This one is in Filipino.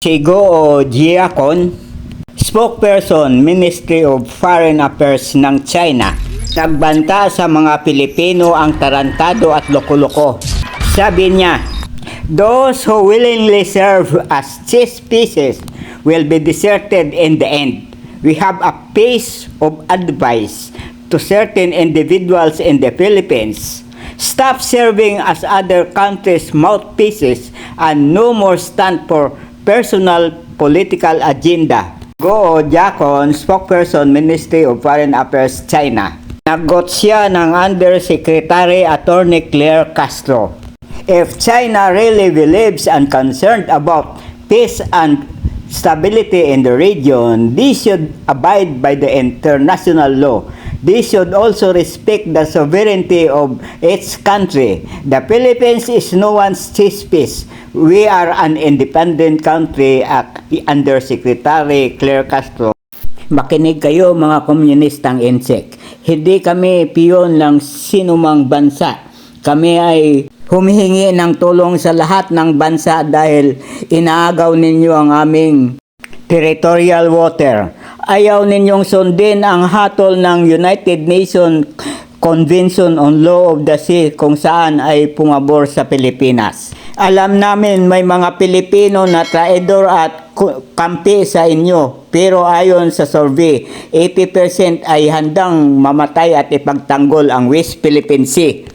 Si Guo Jiakon, spokesperson Ministry of Foreign Affairs ng China, nagbanta sa mga Pilipino ang tarantado at loko-loko. Sabi niya, those who willingly serve as chess pieces will be deserted in the end. We have a piece of advice to certain individuals in the Philippines. Stop serving as other countries' mouthpieces and no more stand for personal political agenda. Guo Jiakon, spokesperson Ministry of Foreign Affairs China. Nagot siya ng Undersecretary Attorney Claire Castro. If China really believes and concerned about peace and stability in the region, they should abide by the international law. They should also respect the sovereignty of its country. The Philippines is no one's chess piece. We are an independent country, Undersecretary Claire Castro. Makinig kayo mga komunistang insek. Hindi kami piyon ng sinumang bansa. Kami ay humihingi ng tulong sa lahat ng bansa dahil inaagaw ninyo ang aming territorial water. Ayaw ninyong sundin ang hatol ng United Nations Convention on Law of the Sea kung saan ay pumabor sa Pilipinas. Alam namin may mga Pilipino na traidor at kampi sa inyo, pero ayon sa survey, 80% ay handang mamatay at ipagtanggol ang West Philippine Sea.